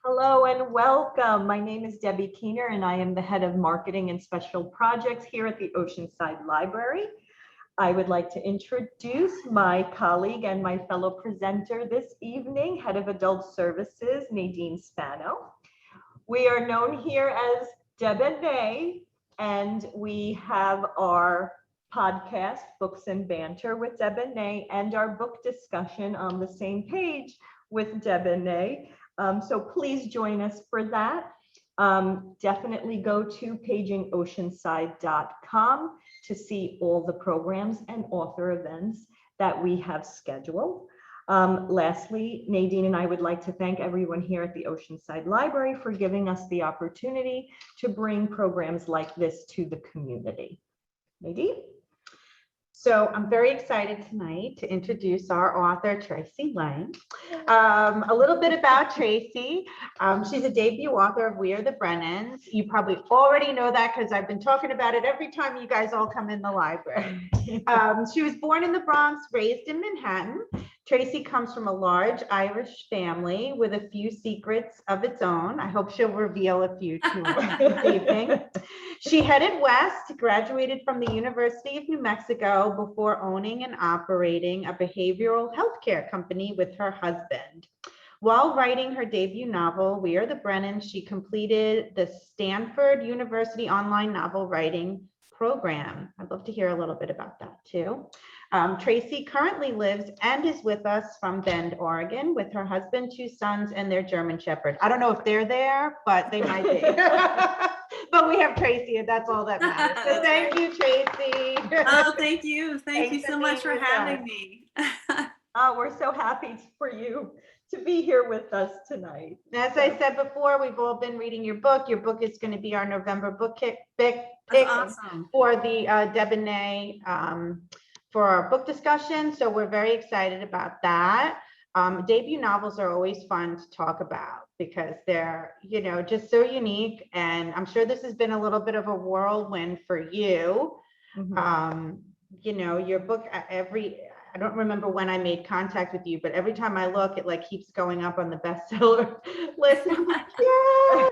Hello and welcome. My name is Debbie Keener and I am the head of marketing and special projects here at the Oceanside Library. I would like to introduce my colleague and my fellow presenter this evening, head of adult services, Nadine Spano. We are known here as Deb and Nay, and we have our podcast, Books and Banter with Deb and Nay, and our book discussion on the same page with Deb and Nay. So please join us for that. Definitely go to pagingoceanside.com to see all the programs and author events that we have scheduled. Lastly, Nadine and I would like to thank everyone here at the Oceanside Library for giving us the opportunity to bring programs like this to the community. Nadine? So I'm very excited tonight to introduce our author, Tracey Lange. A little bit about Tracey. She's a debut author of We Are the Brennans. You probably already know that because I've been talking about it every time you guys all come in the library. She was born in the Bronx, raised in Manhattan. Tracey comes from a large Irish family with a few secrets of its own. I hope she'll reveal a few to us this evening. She headed west, graduated from the University of New Mexico before owning and operating a behavioral healthcare company with her husband. While writing her debut novel, We Are the Brennans, she completed the Stanford University online novel writing program. I'd love to hear a little bit about that too. Tracey currently lives and is with us from Bend, Oregon, with her husband, 2 sons, and their German Shepherd. I don't know if they're there, but they might be. But we have Tracey, and that's all that matters. So thank you, Tracey. Oh, thank you. Thank you so much for having me. We're so happy for you to be here with us tonight. As I said before, we've all been reading your book. Your book is going to be our November book pick Awesome. for the Deb and Nay for our book discussion. So we're very excited about that. Debut novels are always fun to talk about because they're, just so unique. And I'm sure this has been a little bit of a whirlwind for you. Mm-hmm. Your book, I don't remember when I made contact with you, but every time I look, it keeps going up on the bestseller list. I'm like, yes,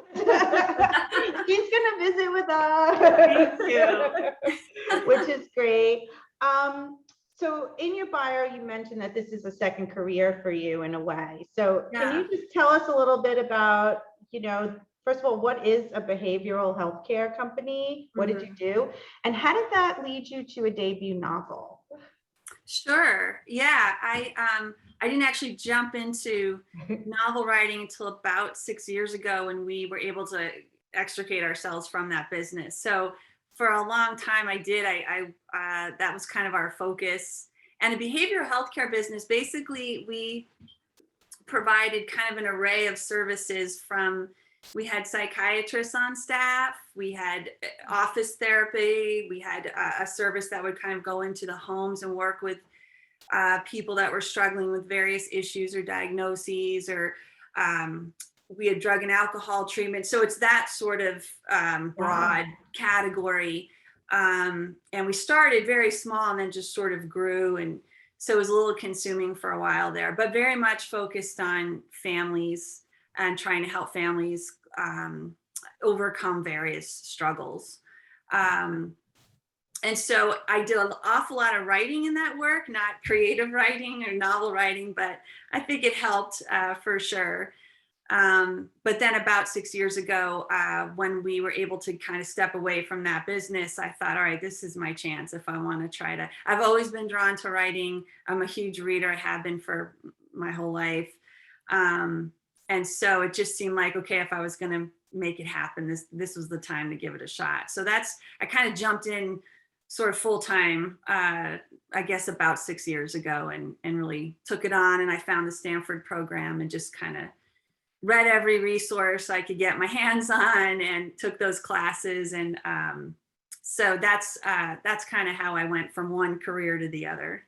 she's gonna visit with us. Thank you. Which is great. So in your bio, you mentioned that this is a second career for you in a way. So can you just tell us a little bit about, first of all, what is a behavioral healthcare company? What did you do? And how did that lead you to a debut novel? Sure. Yeah. I didn't actually jump into novel writing until about 6 years ago when we were able to extricate ourselves from that business. So for a long time I did. That was kind of our focus. And a behavioral healthcare business, basically we provided kind of an array of services we had psychiatrists on staff, we had office therapy, we had a service that would kind of go into the homes and work with people that were struggling with various issues or diagnoses, or we had drug and alcohol treatment. So it's that sort of broad category. And we started very small and then just sort of grew. And so it was a little consuming for a while there, but very much focused on families and trying to help families overcome various struggles. And so I did an awful lot of writing in that work, not creative writing or novel writing, but I think it helped for sure. But then about 6 years ago, when we were able to kind of step away from that business, I thought, all right, this is my chance if I want to try to. I've always been drawn to writing. I'm a huge reader. I have been for my whole life. And so it just seemed like, okay, if I was going to make it happen, this was the time to give it a shot. So I kind of jumped in sort of full time, I guess about 6 years ago, and really took it on. And I found the Stanford program and just kind of read every resource I could get my hands on and took those classes. And so that's kind of how I went from one career to the other.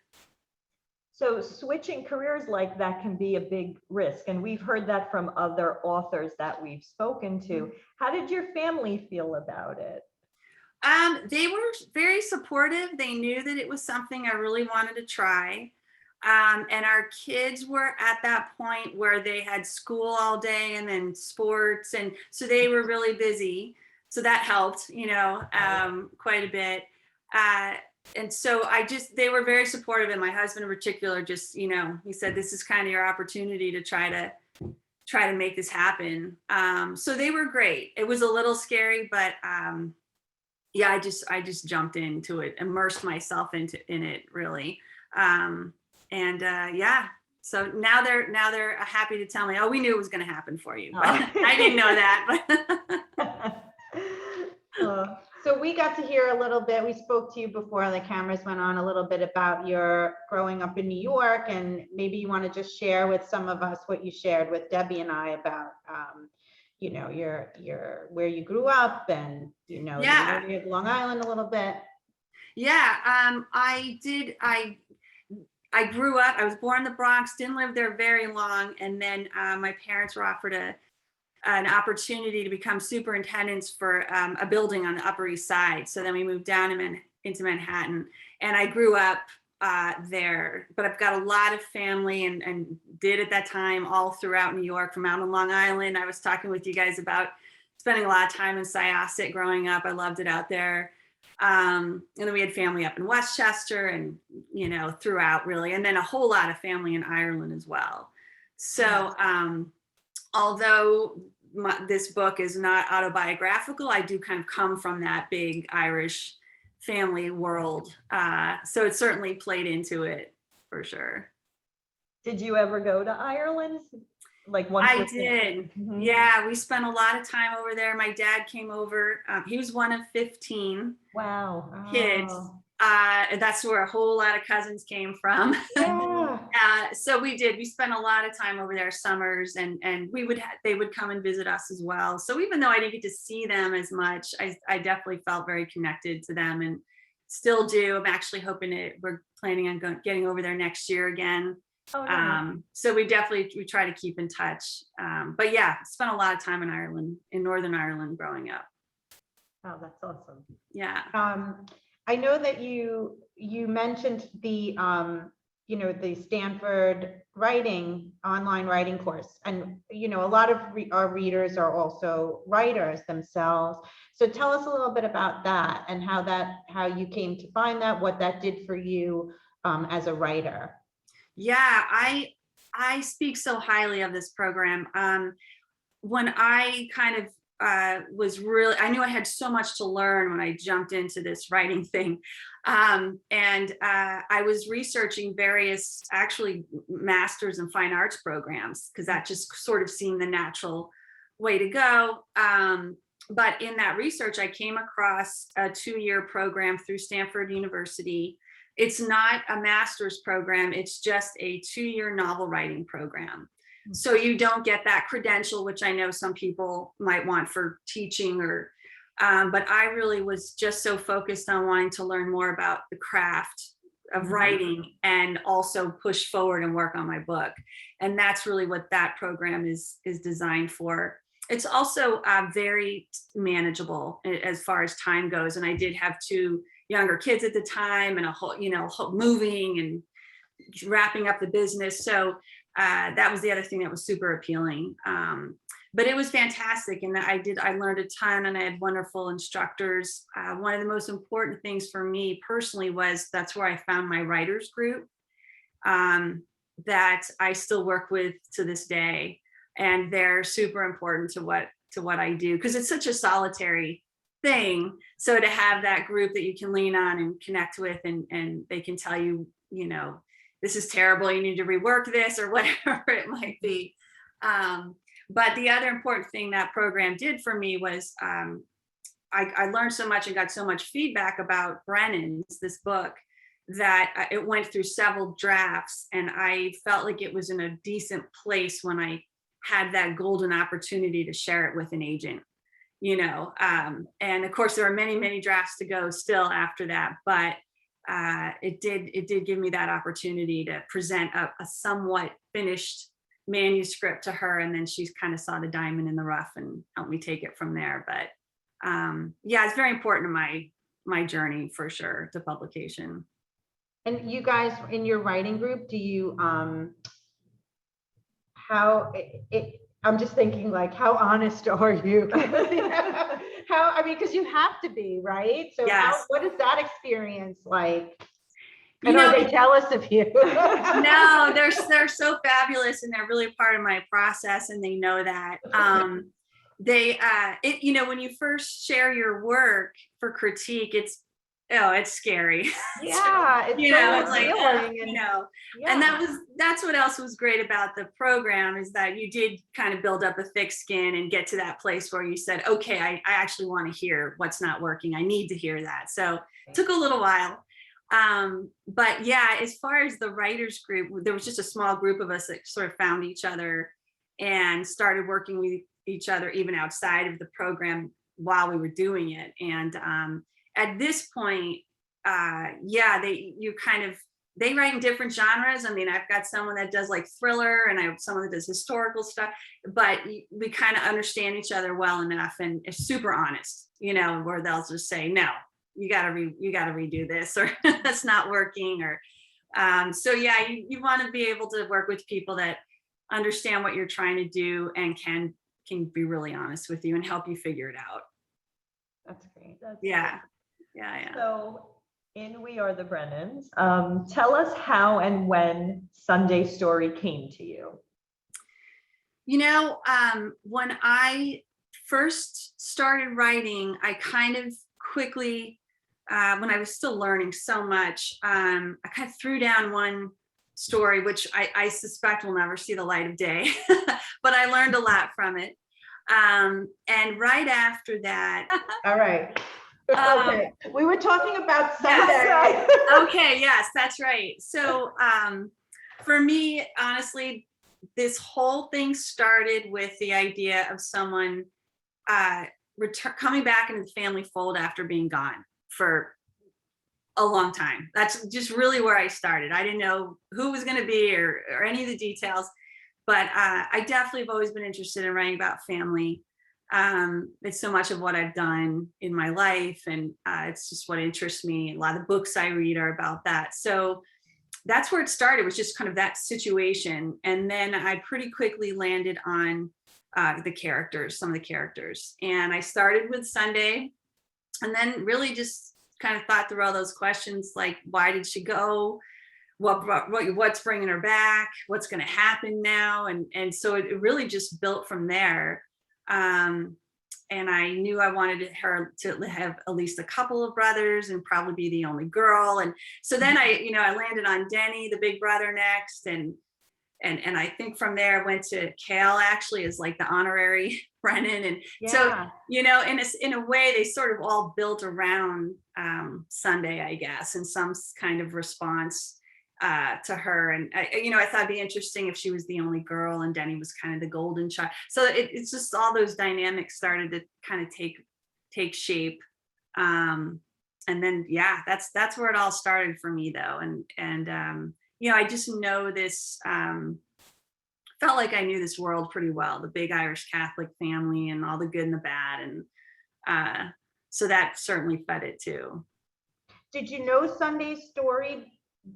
So switching careers like that can be a big risk. And we've heard that from other authors that we've spoken to. How did your family feel about it? They were very supportive. They knew that it was something I really wanted to try. And our kids were at that point where they had school all day and then sports. And so they were really busy. So that helped, quite a bit. Uh, and so they were very supportive. And my husband in particular, just, he said, this is kind of your opportunity to try to make this happen. So they were great. It was a little scary, but yeah, I just jumped into it, immersed myself in it really. Yeah, so now they're happy to tell me, oh, we knew it was going to happen for you, but I didn't know that. So we got to hear a little bit, we spoke to you before the cameras went on, a little bit about your growing up in New York, and maybe you want to just share with some of us what you shared with Debbie and I about your where you grew up, and the area of Long Island a little bit. Yeah, I grew up, I was born in the Bronx, didn't live there very long, and then my parents were offered an opportunity to become superintendents for a building on the Upper East Side. So then we moved down into Manhattan, and I grew up there. But I've got a lot of family and did at that time all throughout New York, from out on Long Island. I was talking with you guys about spending a lot of time in Syosset growing up. I loved it out there. And then we had family up in Westchester and, throughout really, and then a whole lot of family in Ireland as well. So, although this book is not autobiographical, I do kind of come from that big Irish family world. So it certainly played into it for sure. Did you ever go to Ireland? Like once? I did. Mm-hmm. Yeah, we spent a lot of time over there. My dad came over. He was one of 15 kids. That's where a whole lot of cousins came from. Yeah. So we spent a lot of time over there summers, and they would come and visit us as well. So even though I didn't get to see them as much, I definitely felt very connected to them, and still do. I'm actually hoping we're planning on getting over there next year again. Oh, nice. So we try to keep in touch. But yeah, spent a lot of time in Northern Ireland growing up. Oh, that's awesome. Yeah. I know that you mentioned the the Stanford online writing course, and a lot of our readers are also writers themselves. So tell us a little bit about that, and how you came to find that, what that did for you as a writer. Yeah, I speak so highly of this program. When I kind of I knew I had so much to learn when I jumped into this writing thing. And I was researching various actually masters in fine arts programs, because that just sort of seemed the natural way to go. But in that research, I came across a 2-year program through Stanford University. It's not a master's program, it's just a 2-year novel writing program. So you don't get that credential, which I know some people might want for teaching, but I really was just so focused on wanting to learn more about the craft of writing, and also push forward and work on my book. And that's really what that program is designed for. It's also very manageable as far as time goes. And I did have 2 younger kids at the time, and a whole, moving and wrapping up the business. So that was the other thing that was super appealing. But it was fantastic. And I learned a ton, and I had wonderful instructors. One of the most important things for me personally was that's where I found my writers group that I still work with to this day. And they're super important to what I do, because it's such a solitary thing. So to have that group that you can lean on and connect with, and they can tell you, this is terrible, you need to rework this, or whatever it might be. But the other important thing that program did for me was I learned so much and got so much feedback about Brennans, this book, that it went through several drafts, and I felt like it was in a decent place when I had that golden opportunity to share it with an agent. And of course there are many, many drafts to go still after that, but it did give me that opportunity to present a somewhat finished manuscript to her, and then she kind of saw the diamond in the rough and helped me take it from there. But yeah, it's very important to my journey for sure, to publication. And you guys in your writing group, do you, I'm just thinking like, how honest are you? How, I mean, because you have to be, right? So Yes. what is that experience like? You And know, are they jealous of you? no, they're so fabulous, and they're really part of my process, and they know that. You know, when you first share your work for critique, it's scary. Yeah, it's You so know, it's like, revealing you and know, yeah. and that's what else was great about the program, is that you did kind of build up a thick skin and get to that place where you said, okay, I actually want to hear what's not working. I need to hear that. So it took a little while. But yeah, as far as the writers group, there was just a small group of us that sort of found each other and started working with each other even outside of the program while we were doing it. And at this point, yeah, they write in different genres. I mean, I've got someone that does like thriller, and I have someone that does historical stuff, but we kind of understand each other well enough, and it's super honest, you know, where they'll just say, no, you gotta redo this, or that's not working, or so yeah, you want to be able to work with people that understand what you're trying to do and can be really honest with you and help you figure it out. That's great. Yeah. Yeah. So in We Are the Brennans, tell us how and when Sunday Story came to you. You know, when I first started writing, I kind of quickly, when I was still learning so much, I kind of threw down one story, which I suspect will never see the light of day, but I learned a lot from it. And right after that. All right. Okay. We were talking about Sunday. Yes, okay, yes, that's right. So for me, honestly, this whole thing started with the idea of someone coming back into the family fold after being gone for a long time. That's just really where I started. I didn't know who it was going to be or any of the details, but I definitely have always been interested in writing about family. It's so much of what I've done in my life, and it's just what interests me. A lot of the books I read are about that. So that's where it started, was just kind of that situation. And then I pretty quickly landed on some of the characters. And I started with Sunday, and then really just kind of thought through all those questions, like, why did she go? What's bringing her back? What's going to happen now? And so it really just built from there. And I knew I wanted her to have at least a couple of brothers and probably be the only girl. And so then I landed on Denny, the big brother, next. And I think from there I went to Cal, actually, as like the honorary Brennan. And so, in a way, they sort of all built around Sunday, I guess, in some kind of response to her. And I thought it'd be interesting if she was the only girl and Denny was kind of the golden child. So it's just all those dynamics started to kind of take shape. And then that's where it all started for me, though. And I just know this. Felt like I knew this world pretty well, the big Irish Catholic family and all the good and the bad, and so that certainly fed it too. Did you know Sunday's story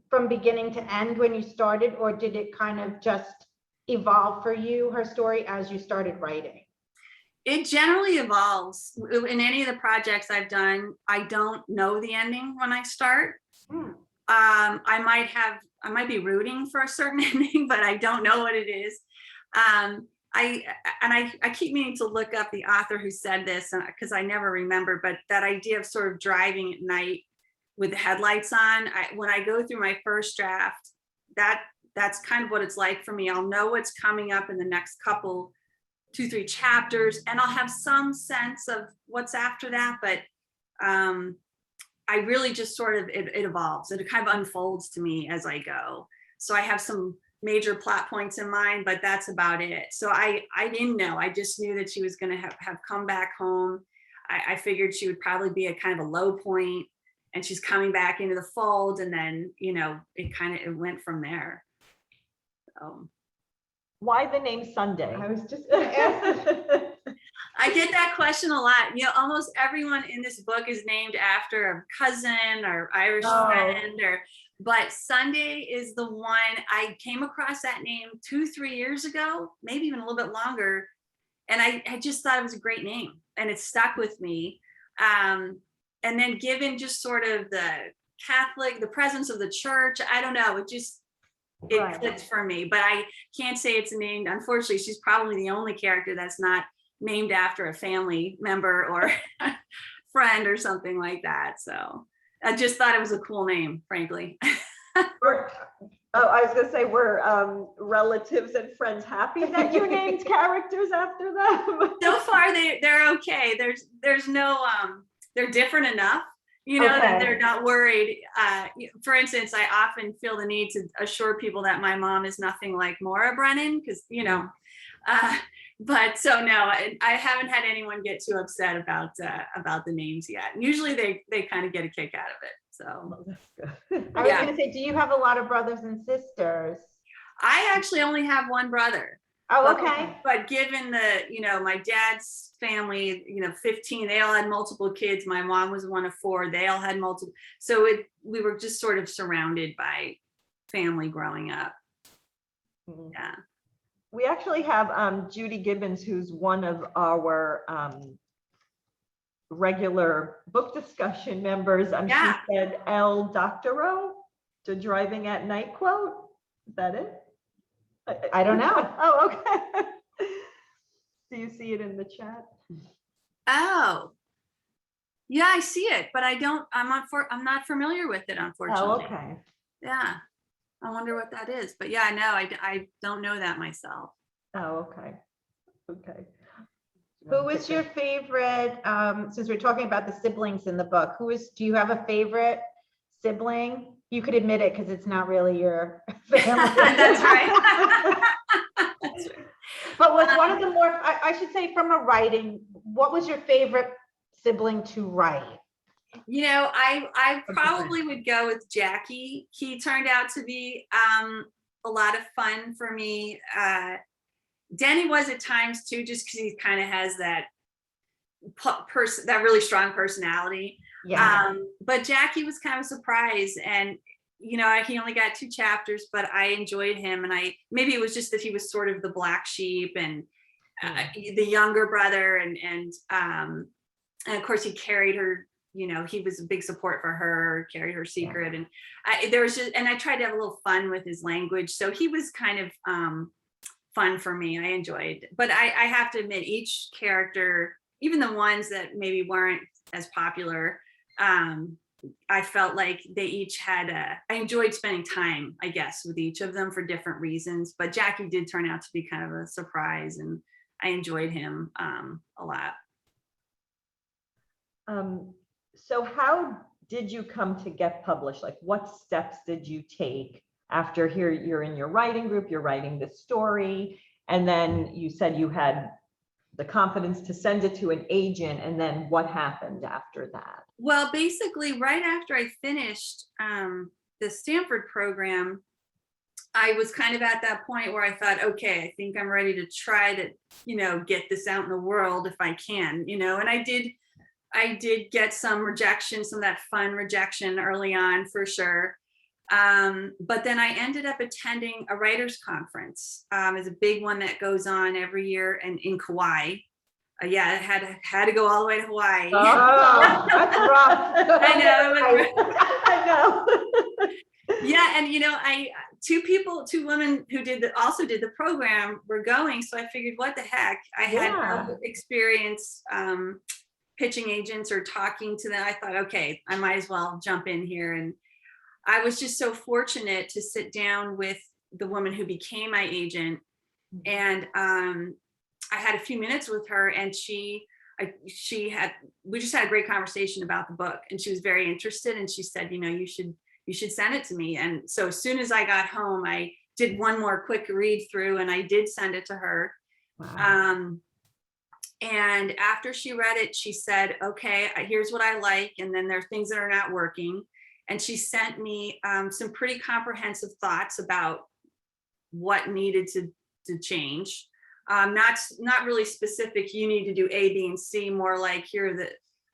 from beginning to end when you started, or did it kind of just evolve for you, her story, as you started writing? It generally evolves. In any of the projects I've done, I don't know the ending when I start. I might be rooting for a certain ending, but I don't know what it is. I keep meaning to look up the author who said this, because I never remember, but that idea of sort of driving at night with the headlights on. When I go through my first draft, that's kind of what it's like for me. I'll know what's coming up in the next 2-3 chapters, and I'll have some sense of what's after that, but I really just sort of, it evolves. It kind of unfolds to me as I go. So I have some major plot points in mind, but that's about it. So I didn't know. I just knew that she was going to have come back home. I figured she would probably be a kind of a low point, and she's coming back into the fold, and then it went from there. So. Why the name Sunday? I was just going to ask. I get that question a lot. Almost everyone in this book is named after a cousin or Irish friend, But Sunday is the one. I came across that name 2-3 years ago, maybe even a little bit longer. And I just thought it was a great name, and it stuck with me. And then given just sort of the presence of the church, I don't know, it Right. clicked for me. But I can't say it's named. Unfortunately, she's probably the only character that's not named after a family member or friend or something like that. So I just thought it was a cool name, frankly. I was gonna say, were relatives and friends happy that you named characters after them? So far, they're okay. There's no they're different enough, that they're not worried. For instance, I often feel the need to assure people that my mom is nothing like Maura Brennan, because but so no, I haven't had anyone get too upset about the names yet. And usually they kind of get a kick out of it. So I was gonna say, do you have a lot of brothers and sisters? I actually only have one brother. Oh, okay. But given my dad's family, 15, they all had multiple kids. My mom was one of 4. They all had multiple. So we were just sort of surrounded by family growing up. Yeah. We actually have Judy Gibbons, who's one of our regular book discussion members. Yeah. She said El Doctoro, the driving at night quote. Is that it? I don't know. Oh, okay. Do you see it in the chat? Oh, yeah, I see it, but I'm not familiar with it, unfortunately. Oh, okay. Yeah. I wonder what that is, but yeah, no, I don't know that myself. Oh, okay. Okay. Who was your favorite, since we're talking about the siblings in the book, do you have a favorite sibling? You could admit it because it's not really your family. That's right. That's right. But was one of the more, I should say, from a writing, what was your favorite sibling to write? I probably would go with Jackie. He turned out to be a lot of fun for me. Denny was at times too, just because he kind of has that that really strong personality. Yeah. But Jackie was kind of a surprise, and he only got 2 chapters, but I enjoyed him, and maybe it was just that he was sort of the black sheep and the younger brother, and of course he carried her. He was a big support for her, carried her secret, and I tried to have a little fun with his language, so he was kind of fun for me. I enjoyed, but I have to admit, each character, even the ones that maybe weren't as popular, I felt like they each had I enjoyed spending time, I guess, with each of them for different reasons. But Jackie did turn out to be kind of a surprise, and I enjoyed him a lot. So how did you come to get published? Like, what steps did you take after here you're in your writing group, you're writing the story, and then you said you had the confidence to send it to an agent, and then what happened after that? Well, basically, right after I finished the Stanford program, I was kind of at that point where I thought, okay, I think I'm ready to try to, get this out in the world if I can, and I did get some rejection, some of that fun rejection early on for sure. But then I ended up attending a writers conference. It's a big one that goes on every year and in Kauai. I had to go all the way to Hawaii. Oh, that's rough. I know. I know. Yeah, and two women who also did the program were going, so I figured, what the heck? I had no experience pitching agents or talking to them. I thought, okay, I might as well jump in here, and I was just so fortunate to sit down with the woman who became my agent, and I had a few minutes with her, and we just had a great conversation about the book, and she was very interested, and she said, you should send it to me. And so as soon as I got home, I did one more quick read through, and I did send it to her. Wow. And after she read it, she said, okay, here's what I like, and then there are things that are not working. And she sent me some pretty comprehensive thoughts about what needed to change. Not really specific, you need to do A, B, and C, more like, here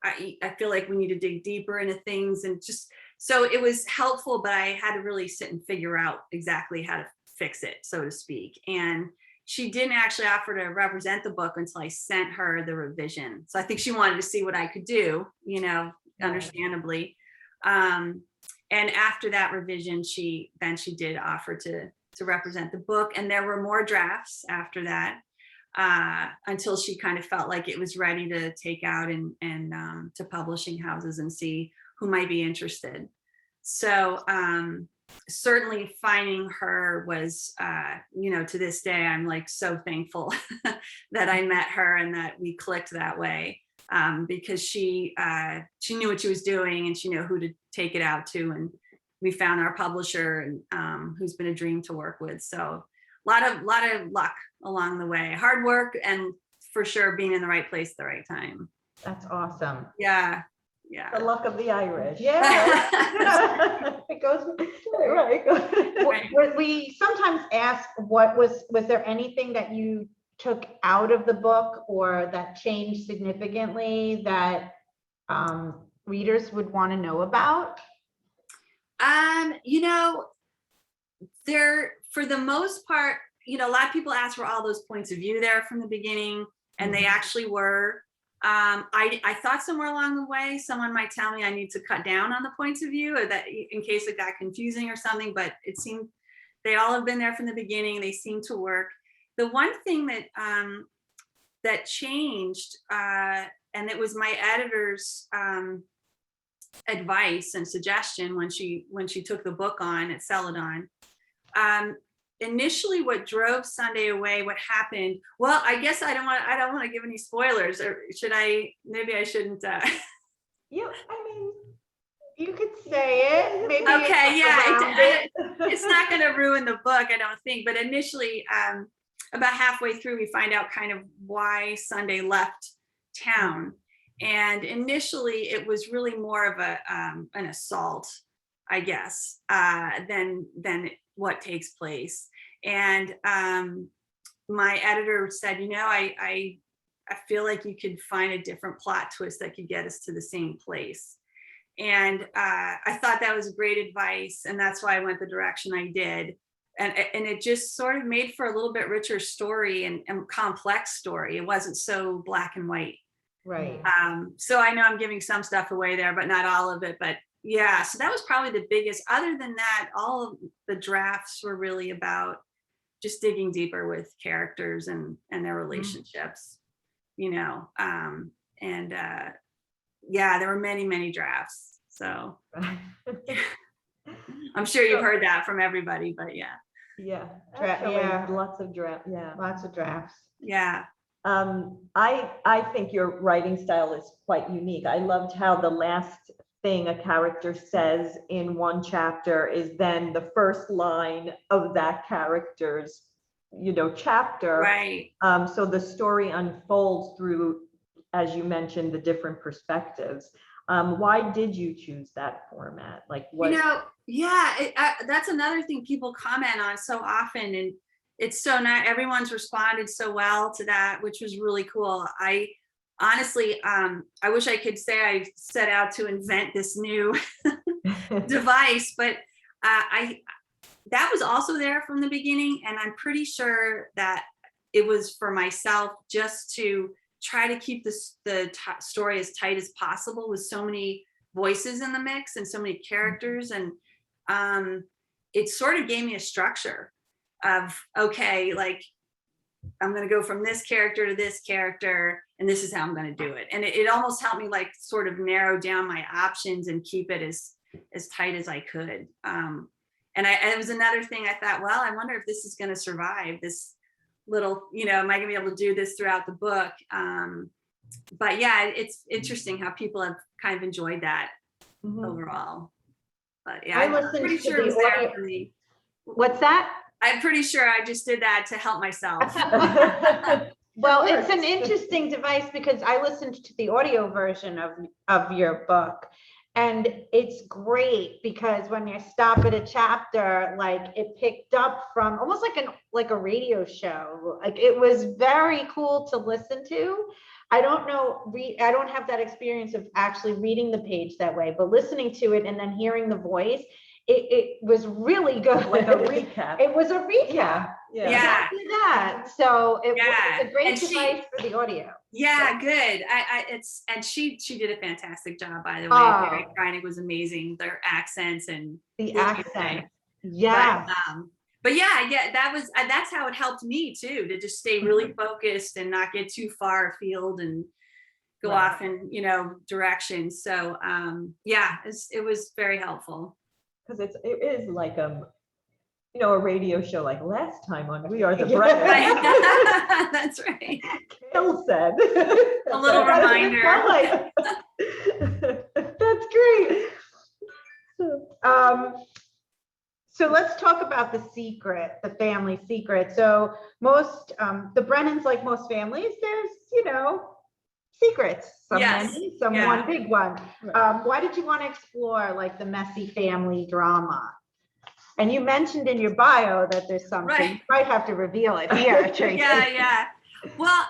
I feel like we need to dig deeper into things, and just So it was helpful, but I had to really sit and figure out exactly how to fix it, so to speak. And she didn't actually offer to represent the book until I sent her the revision. So I think she wanted to see what I could do, understandably. And after that revision, she did offer to represent the book. And there were more drafts after that, until she kind of felt like it was ready to take out and to publishing houses and see who might be interested. So certainly finding her was, to this day, I'm like so thankful that I met her and that we clicked that way, because she knew what she was doing and she knew who to take it out to. And we found our publisher, and who's been a dream to work with. So a lot of luck along the way, hard work, and for sure being in the right place at the right time. That's awesome. Yeah. The luck of the Irish. Yeah. It goes Right. We sometimes ask, was there anything that you took out of the book or that changed significantly that readers would want to know about? There, for the most part, a lot of people ask for all those points of view there from the beginning, and they actually were. I thought somewhere along the way, someone might tell me I need to cut down on the points of view, or that in case it got confusing or something, but it seemed they all have been there from the beginning. They seem to work. The one thing that changed, and it was my editor's advice and suggestion when she took the book on at Celadon. Initially, what drove Sunday away, what happened, well, I guess I don't want to give any spoilers, or should I? Maybe I shouldn't. You could say it. Maybe Okay, yeah, it's not going to ruin the book, I don't think. But initially, about halfway through, we find out kind of why Sunday left town. And initially, it was really more of an assault, I guess, than what takes place. And my editor said, I feel like you could find a different plot twist that could get us to the same place. And I thought that was great advice, and that's why I went the direction I did. And it just sort of made for a little bit richer story and complex story. It wasn't so black and white. Right. So I know I'm giving some stuff away there, but not all of it. But yeah, so that was probably the biggest. Other than that, all of the drafts were really about just digging deeper with characters and their relationships, yeah, there were many drafts. So I'm sure you've heard that from everybody, but yeah. Yeah. Yeah. Lots of drafts. Yeah. Lots of drafts. Yeah. I think your writing style is quite unique. I loved how the last thing a character says in one chapter is then the first line of that character's, chapter. Right. So the story unfolds through, as you mentioned, the different perspectives. Why did you choose that format? Like what? That's another thing people comment on so often, and it's so not everyone's responded so well to that, which was really cool. I honestly, I wish I could say I set out to invent this new device, but that was also there from the beginning. And I'm pretty sure that it was for myself just to try to keep the story as tight as possible with so many voices in the mix and so many characters. And it sort of gave me a structure of, okay, like I'm going to go from this character to this character, and this is how I'm going to do it. And it almost helped me like sort of narrow down my options and keep it as tight as I could. And it was another thing I thought, well, I wonder if this is going to survive this little, am I going to be able to do this throughout the book? But yeah, it's interesting how people have kind of enjoyed that overall. But yeah, I'm pretty sure it was there for me. What's that? I'm pretty sure I just did that to help myself. Well, it's an interesting device because I listened to the audio version of your book, And it's great because when you stop at a chapter, like it picked up from almost like a radio show. Like it was very cool to listen to. I don't know, I don't have that experience of actually reading the page that way, but listening to it and then hearing the voice, it was really good. Like a recap. It was a recap. Yeah. Exactly that. So it Yeah. was a great And device for the audio. Yeah, good. And she did a fantastic job, by the way. Oh. Mary Kreinig was amazing. Their accents and The everything. accent. Yeah. But yeah, that's how it helped me too, to just stay really focused and not get too far afield and go off in, directions. So yeah, it was very helpful. Because it is like a radio show like last time on We Are the Brennans. Right. That's right. Kale said. A little reminder. That's great. So let's talk about the secret, the family secret. So most, the Brennans, like most families, there's, secrets. Some many, some one big one. Why did you want to explore like the messy family drama? And you mentioned in your bio that there's something, you might have to reveal it here, Tracey. Yeah. Well,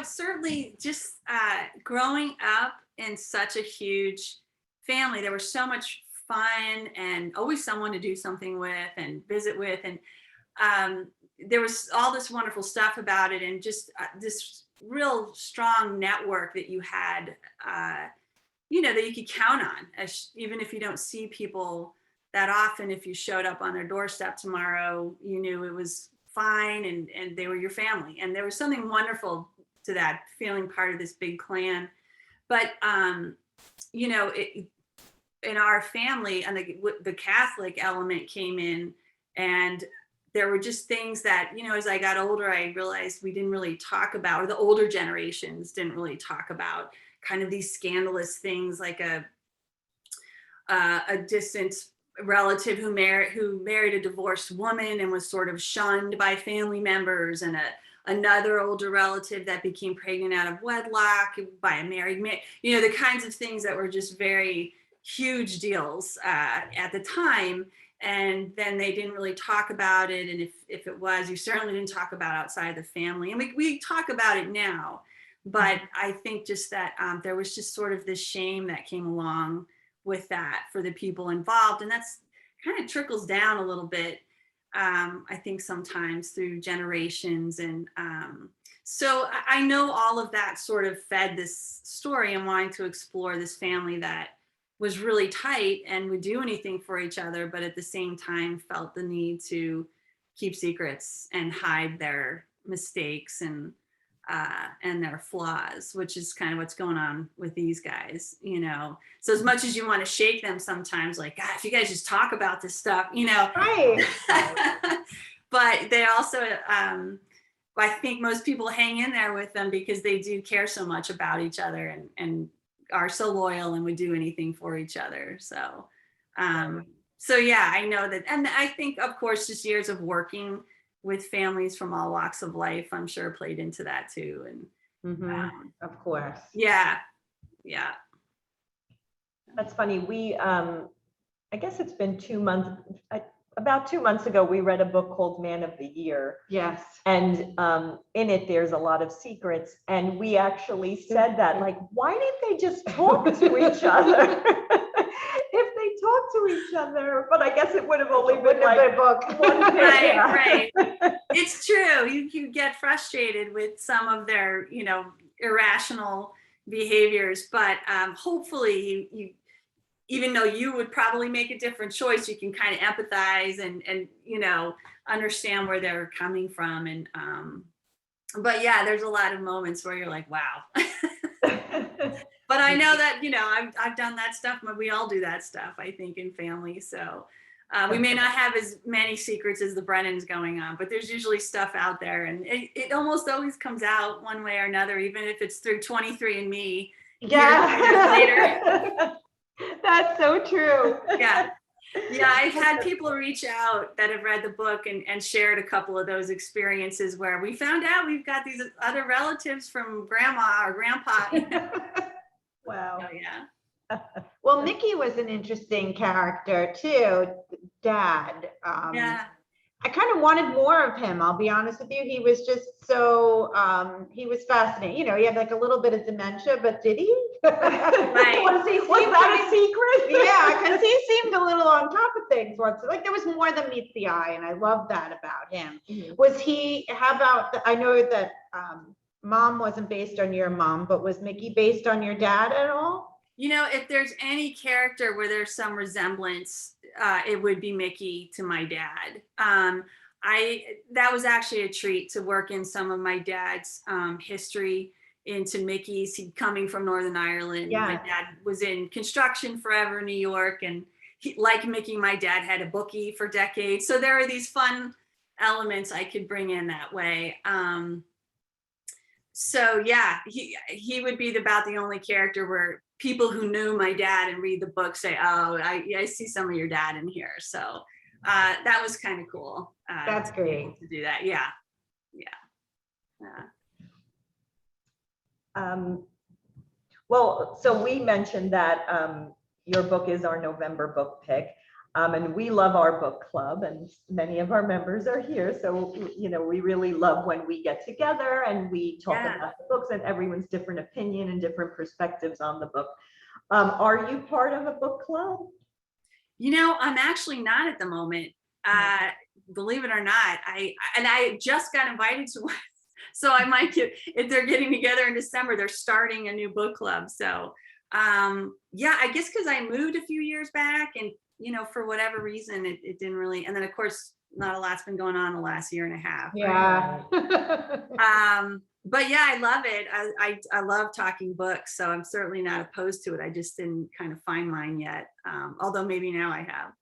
certainly just growing up in such a huge family, there was so much fun and always someone to do something with and visit with. And there was all this wonderful stuff about it, and just this real strong network that you had, that you could count on, even if you don't see people that often. If you showed up on their doorstep tomorrow, you knew it was fine, and they were your family. And there was something wonderful to that, feeling part of this big clan. But in our family, and the Catholic element came in, and there were just things that, as I got older, I realized we didn't really talk about, or the older generations didn't really talk about, kind of these scandalous things, like a distant relative who married a divorced woman and was sort of shunned by family members, and another older relative that became pregnant out of wedlock by a married man. The kinds of things that were just very huge deals at the time. And then they didn't really talk about it. And if it was, you certainly didn't talk about outside the family. And we talk about it now, but I think just that there was just sort of this shame that came along with that for the people involved. And that's kind of trickles down a little bit, I think, sometimes through generations. And so I know all of that sort of fed this story and wanting to explore this family that was really tight and would do anything for each other, but at the same time felt the need to keep secrets and hide their mistakes and their flaws, which is kind of what's going on with these guys, So as much as you want to shake them sometimes, like, God, if you guys just talk about this stuff, Right. But they also, I think most people hang in there with them because they do care so much about each other and are so loyal and would do anything for each other. So yeah, I know that. And I think, of course, just years of working with families from all walks of life, I'm sure played into that too. And of course. Yeah. That's funny. We, I guess it's been 2 months, about 2 months ago, we read a book called Man of the Year. Yes. And in it, there's a lot of secrets. And we actually said that, like, why didn't they just talk to each other? If they talked to each other, but I guess it would have only been like book. one page. Right. It's true. You get frustrated with some of their, irrational behaviors, but hopefully you even though you would probably make a different choice, you can kind of empathize and understand where they're coming from. And but yeah, there's a lot of moments where you're like, wow. But I know that, I've done that stuff, but we all do that stuff, I think, in family. So we may not have as many secrets as the Brennans going on, but there's usually stuff out there, and it almost always comes out one way or another, even if it's through 23andMe. Yeah. Later. That's so true. Yeah, I've had people reach out that have read the book and shared a couple of those experiences where we found out we've got these other relatives from grandma or grandpa. Wow. Oh, yeah. Well, Mickey was an interesting character too, Dad. Yeah. I kind of wanted more of him. I'll be honest with you. He was just so, he was fascinating. You know, he had like a little bit of dementia, but did he? Right. Was that a secret? Yeah, because he seemed a little on top of things once. Like there was more than meets the eye, and I love that about him. Mhm. Was he, how about, I know that Mom wasn't based on your mom, but was Mickey based on your dad at all? You know, if there's any character where there's some resemblance, it would be Mickey to my dad. That was actually a treat to work in some of my dad's history into Mickey's. He coming from Northern Ireland. Yeah. My dad was in construction forever in New York, and like Mickey, my dad had a bookie for decades. So there are these fun elements I could bring in that way. So yeah, he would be about the only character where people who knew my dad and read the book say, "Oh, I see some of your dad in here." So that was kind of cool. That's to be able great. to do that. Yeah, Well, so we mentioned that your book is our November book pick. And we love our book club, and many of our members are here. So, you know, we really love when we get together and we talk Yeah. about the books and everyone's different opinion and different perspectives on the book. Are you part of a book club? You know, I'm actually not at the moment. Believe it or not, I just got invited to one. So I might get, if they're getting together in December, they're starting a new book club. So yeah, I guess because I moved a few years back, and you know, for whatever reason, it didn't really. And then of course, not a lot's been going on the last year and a half. Yeah. But yeah, I love it. I love talking books, so I'm certainly not opposed to it. I just didn't kind of find mine yet. Although maybe now I have.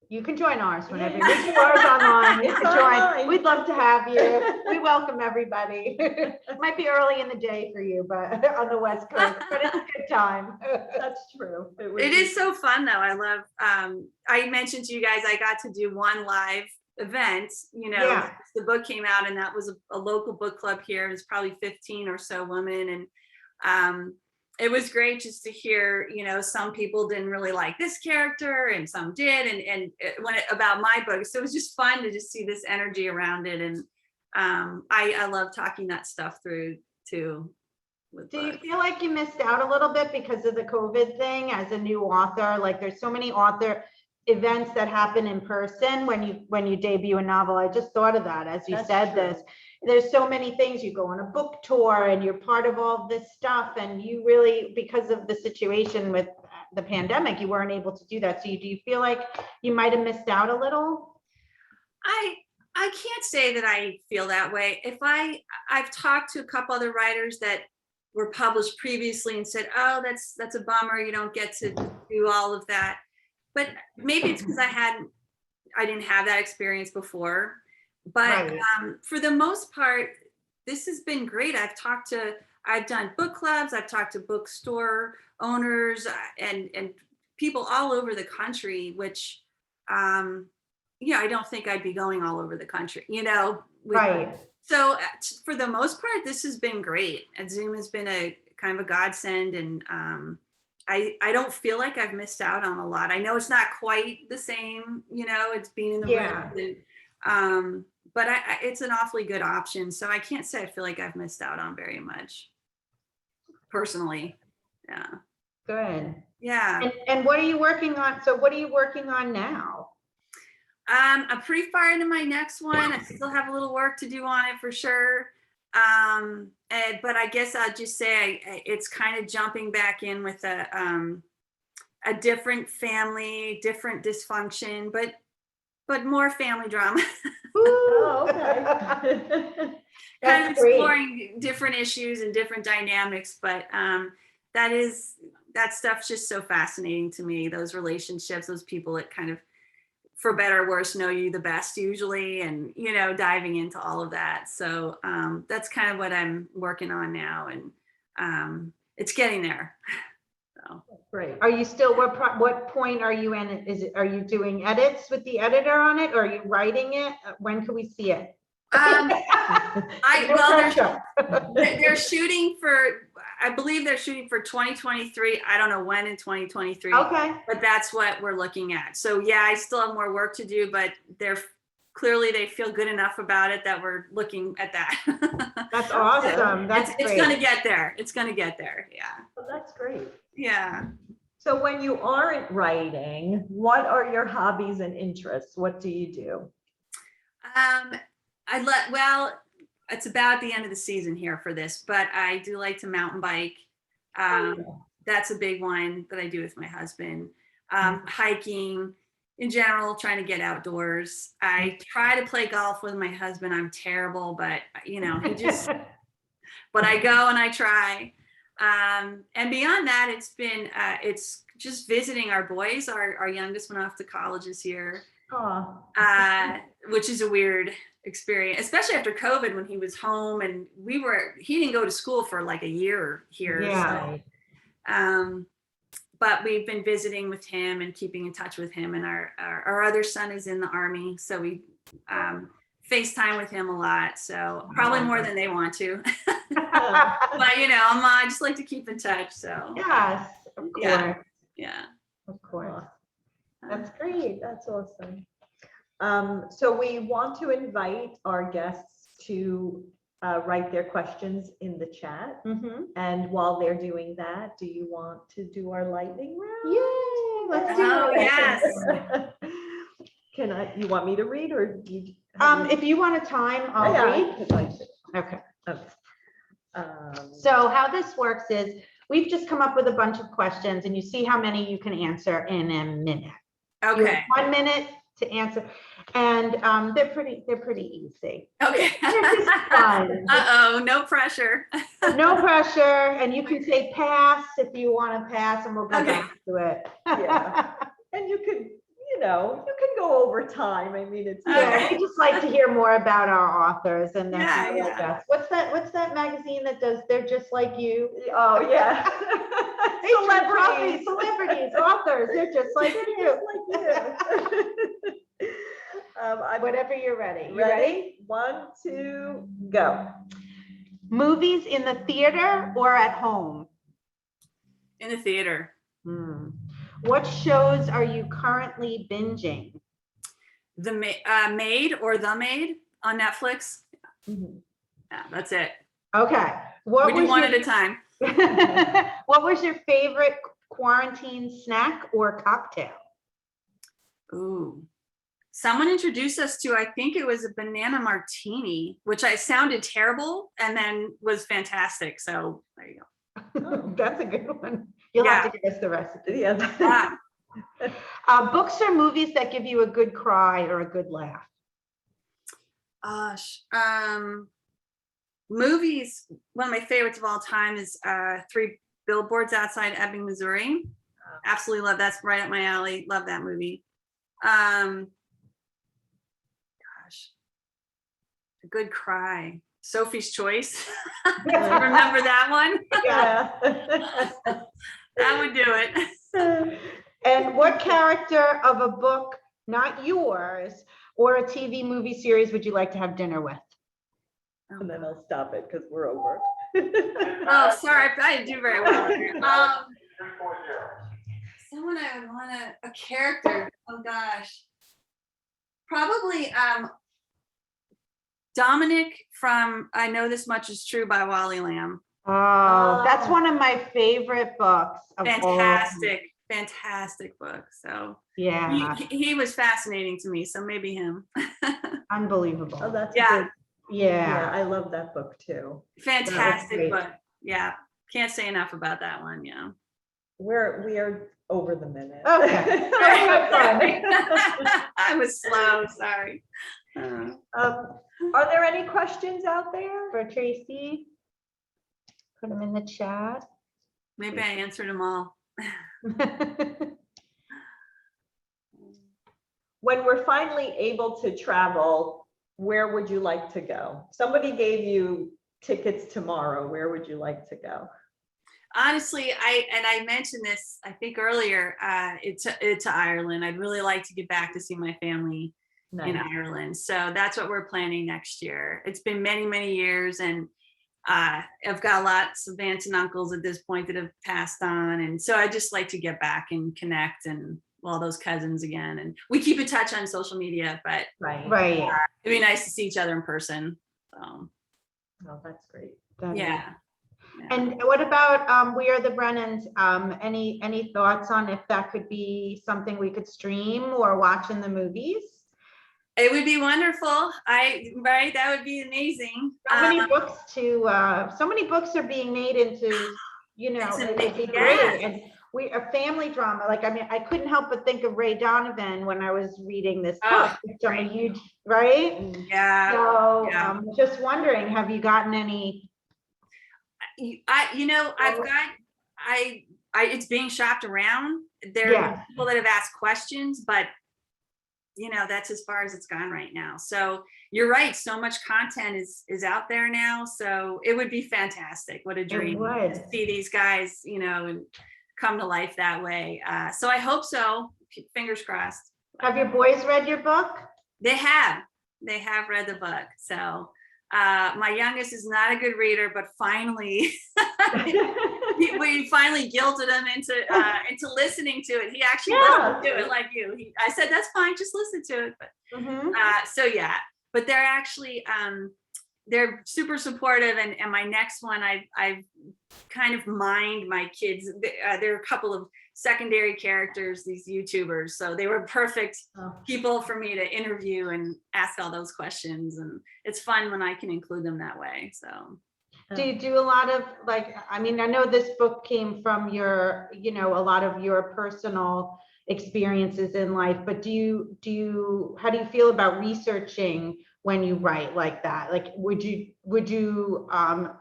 You can join ours whenever you do ours online. You It's can join. online. We'd love to have you. We welcome everybody. It might be early in the day for you, but on the West Coast, but it's a good time. That's true. It is so fun though. I love, I mentioned to you guys, I got to do one live event, you know, Yeah. the book came out, and that was a local book club here. It was probably 15 or so women. And it was great just to hear, you know, some people didn't really like this character and some did. And when about my book. So it was just fun to just see this energy around it. And I love talking that stuff through too. Do you feel like you missed out a little bit because of the COVID thing as a new author? Like there's so many author events that happen in person when you debut a novel. I just thought of that as you That's said true. this. There's so many things. You go on a book tour and you're part of all this stuff, and you really, because of the situation with the pandemic, you weren't able to do that. So do you feel like you might have missed out a little? I can't say that I feel that way. I've talked to a couple other writers that were published previously and said, "Oh, that's a bummer. You don't get to do all of that." But maybe it's because I didn't have that experience before. But Right. For the most part, this has been great. I've done book clubs. I've talked to bookstore owners and people all over the country, which, yeah, I don't think I'd be going all over the country, you know. Right. So for the most part, this has been great. And Zoom has been a kind of a godsend. And I don't feel like I've missed out on a lot. I know it's not quite the same, you know, it's being in the Yeah. room. And, but it's an awfully good option. So I can't say I feel like I've missed out on very much personally. Yeah. Good. Yeah. And what are you working on? So what are you working on now? I'm pretty far into my next one. I still have a little work to do on it for sure. But I guess I'll just say it's kind of jumping back in with a different family, different dysfunction, but more family drama. Oh, okay. Kind of That's great. exploring different issues and different dynamics, but that stuff's just so fascinating to me. Those relationships, those people that kind of, for better or worse, know you the best usually, and you know, diving into all of that. So that's kind of what I'm working on now, and it's getting there. So. Great. Are you still, what point are you in? Are you doing edits with the editor on it, or are you writing it? When can we see it? Well, they're shooting for, I believe they're shooting for 2023. I don't know when in 2023. Okay. But that's what we're looking at. So yeah, I still have more work to do, but they feel good enough about it that we're looking at that. That's awesome. That's It's great. gonna get there. It's gonna get there. Yeah. Well, that's great. Yeah. So when you aren't writing, what are your hobbies and interests? What do you do? Well, it's about the end of the season here for this, but I do like to mountain bike. That's a big one that I do with my husband. Hiking in general, trying to get outdoors. I try to play golf with my husband. I'm terrible, but he just, but I go and I try. And beyond that, it's just visiting our boys. Our youngest went off to college this year, which is a weird experience, especially after COVID when he was home and he didn't go to school for like a year here. Yeah. So, but we've been visiting with him and keeping in touch with him. And our other son is in the Army, so we FaceTime with him a lot. So probably more than they want to. But I just like to keep in touch. So Yes, of course. Yeah. Of course. That's great. That's awesome. So we want to invite our guests to write their questions in the chat. Mm-hmm. And while they're doing that, do you want to do our lightning round? Yay, let's do Oh, it. yes. You want me to read or do you? If you want a time, I'll read. Okay. So how this works is we've just come up with a bunch of questions and you see how many you can answer in a minute. You Okay. have 1 minute to answer, and they're pretty easy. Okay. They're just fun. Uh-oh, no pressure. No pressure, and you can say pass if you want to pass, and we'll go back to it. Yeah. And you can go over time. I mean, it's Yeah, we just like to hear more about our authors, and that's Yeah, like us. What's that magazine that does They're Just Like You? Oh yeah. Celebrities, authors, they're just like you. Whatever you're ready. You ready? 1, 2, go. Movies in the theater or at home? In the theater. What shows are you currently binging? The Maid or The Maid on Netflix. Mm-hmm. Yeah, that's it. Okay. We do one at a time. What was your favorite quarantine snack or cocktail? Ooh. Someone introduced us to, I think it was a banana martini, which I sounded terrible and then was fantastic. So there you go. That's a good one. You'll have to give us the recipe. Yeah. Books or movies that give you a good cry or a good laugh? Movies, one of my favorites of all time is 3 Billboards Outside Ebbing, Missouri. Absolutely love that. That's right up my alley. Love that movie. A good cry. Sophie's Choice. Remember that one? Yeah. That would do it. And what character of a book, not yours, or a TV movie series would you like to have dinner with? And then I'll stop it because we're over. Oh, sorry, I didn't do very well. Someone I would want a character. Oh gosh, probably Dominic from I Know This Much Is True by Wally Lamb. Oh, that's one of my favorite books. Fantastic book. So yeah, he was fascinating to me. So maybe him. Unbelievable. Oh, that's yeah. Good. Yeah, I love that book too. Fantastic book. Yeah, can't say enough about that one. Yeah, we are over the minute. Okay. I was slow. Sorry. Are there any questions out there For Tracey? Put them in the chat. Maybe I answered them all. When we're finally able to travel, where would you like to go? Somebody gave you tickets tomorrow. Where would you like to go? Honestly, I mentioned this, I think earlier, to Ireland. I'd really like to get back to see my family in Ireland. So that's what we're planning next year. It's been many, many years, and I've got lots of aunts and uncles at this point that have passed on. And so I just like to get back and connect and all those cousins again. And we keep in touch on social media, but Right. it'd be nice to see each other in person. So, Oh, that's great. yeah. And what about We Are the Brennans? Any thoughts on if that could be something we could stream or watch in the movies? It would be wonderful. Right? That would be amazing. So many books are being made into, it'd be great. And a family drama. Like, I mean, I couldn't help but think of Ray Donovan when I was reading this book. Which I'm a huge, right? Yeah. So just wondering, have you gotten any? It's being shopped around. There are people that have asked questions, but that's as far as it's gone right now. So you're right. So much content is out there now. So it would be fantastic. What a dream to see these guys, and come to life that way. So I hope so. Fingers crossed. Have your boys read your book? They have read the book. So my youngest is not a good reader, but finally, we finally guilted him into listening to it. He actually listened to it like you. I said, that's fine, just listen to it. But but they're actually they're super supportive. And my next one, I've kind of mined my kids. There are a couple of secondary characters, these YouTubers, so they were perfect people for me to interview and ask all those questions, and it's fun when I can include them that way. So do you do a lot of, like, I mean, I know this book came from your, a lot of your personal experiences in life, but how do you feel about researching when you write like that? Like, would you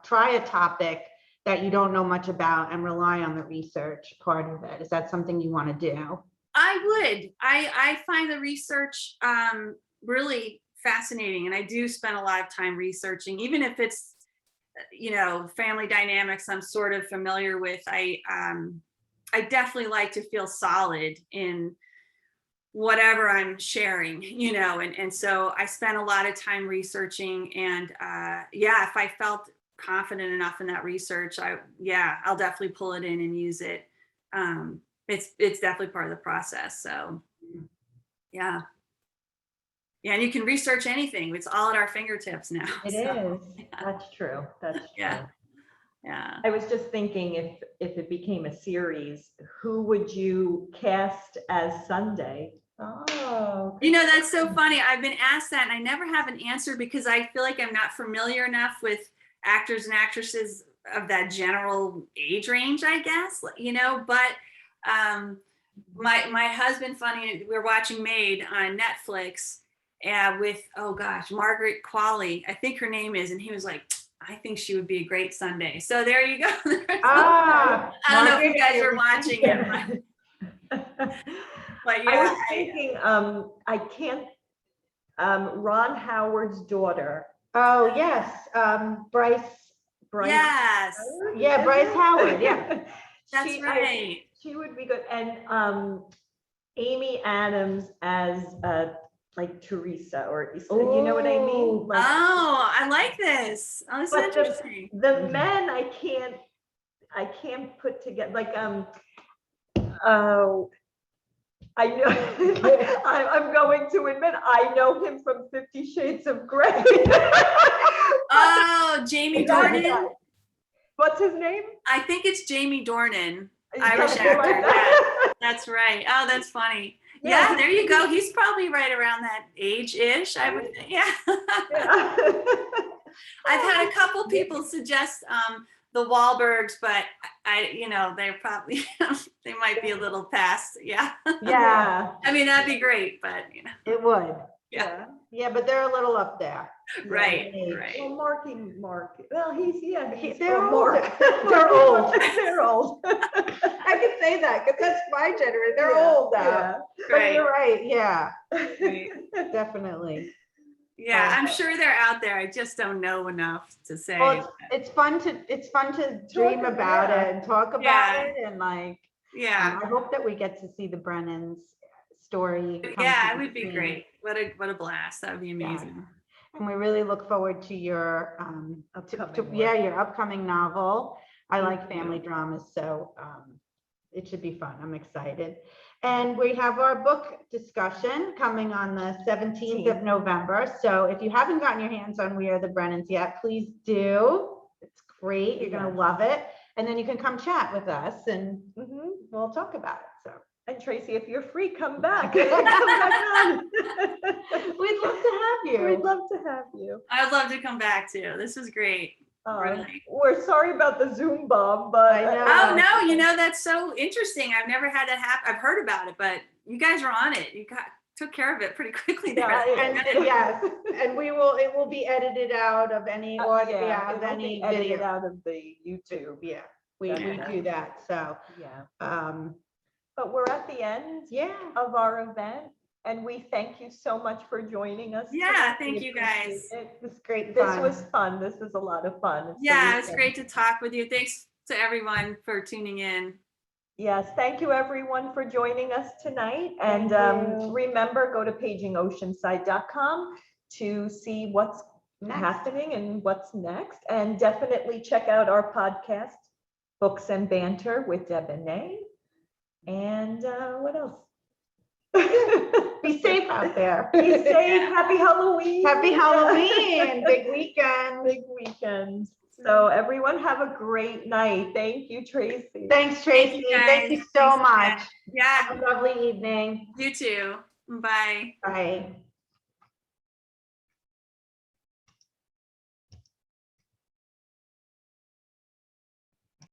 try a topic that you don't know much about and rely on the research part of it? Is that something you want to do? I would. I find the research really fascinating, and I do spend a lot of time researching, even if it's family dynamics I'm sort of familiar with. I definitely like to feel solid in whatever I'm sharing, and so I spend a lot of time researching, and if I felt confident enough in that research, I'll definitely pull it in and use it. It's definitely part of the process. So yeah, and you can research anything. It's all at our fingertips now. It is. That's true. That's true. Yeah. I was just thinking, if it became a series, who would you cast as Sunday? Oh, that's so funny. I've been asked that and I never have an answer because I feel like I'm not familiar enough with actors and actresses of that general age range, I guess, but my husband, funny, we're watching Maid on Netflix with, Margaret Qualley, I think her name is, and he was like, I think she would be a great Sunday. So there you go. I don't know if you guys are watching it, but I was thinking, I can't, Ron Howard's daughter. Oh, yes. Bryce. Yes. Yeah, Bryce Howard. Yeah. That's right. She would be good. And Amy Adams as like Teresa, or you know what I mean? Like, I like this. Oh, this is interesting. The men I can't put together, like I know I'm going to admit I know him from 50 Shades of Grey. Jamie Dornan. What's his name? I think it's Jamie Dornan. Irish actor. Yeah, that's right. Oh, that's funny. Yeah, there you go. He's probably right around that age-ish, I would think. Yeah. I've had a couple people suggest the Wahlbergs, but they're probably they might be a little past. Yeah. Yeah. I mean, that'd be great, but it would. Yeah. Yeah, but they're a little up there. Right. Well, Mark. Well, they're old. They're old. They're old. I can say that because that's my generation. They're old now. Yeah. But you're right. Yeah. Right. Definitely. Yeah, I'm sure they're out there. I just don't know enough to say. Well, it's fun to dream about it and talk about it, and like. Yeah. I hope that we get to see the Brennans story. Yeah, it would be great. What a blast. That would be amazing. And we really look forward to your upcoming yeah, one. your upcoming novel. I like Thank you. family dramas, so it should be fun. I'm excited. And we have our book discussion coming on the 17th of November. So if you haven't gotten your hands on We Are the Brennans yet, please do. It's great. You're going to Yes. love it. And then you can come chat with us and Mhm. we'll talk about it. So And Tracey, if you're free, come back. Come back on. we'd love to have you. We'd love to have you. I would love to come back too. This was great. Really. We're sorry about the Zoom bomb, but I know. Oh no, you know, that's so interesting. I've never had that happen. I've heard about it, but you guys were on it. You took care of it pretty quickly there. And yes, and it will be edited out of any audio, yeah, of it will any be edited video. out of the YouTube. Yeah, we Definitely. do that. So, Yeah. But we're at the end yeah. of our event, and we thank you so much for joining us. Yeah, today. thank We you guys. appreciate it. It was great This fun. was fun. This was a lot of fun. So Yeah, we it was thank great you. to talk with you. Thanks to everyone for tuning in. Yes, thank you everyone for joining us tonight. And Thank you. remember, go to pagingoceanside.com to see what's happening and what's next. And definitely check out our podcast, Books and Banter with Deb and Nay. And what else? Be safe out there. Be safe. Happy Halloween. Happy Halloween. Big weekend. Big weekend. So everyone have a great night. Thank you, Tracey. Thanks, Tracy. guys. Thank you so Thanks, much. Yeah, Have a lovely evening. you too. Bye. Bye.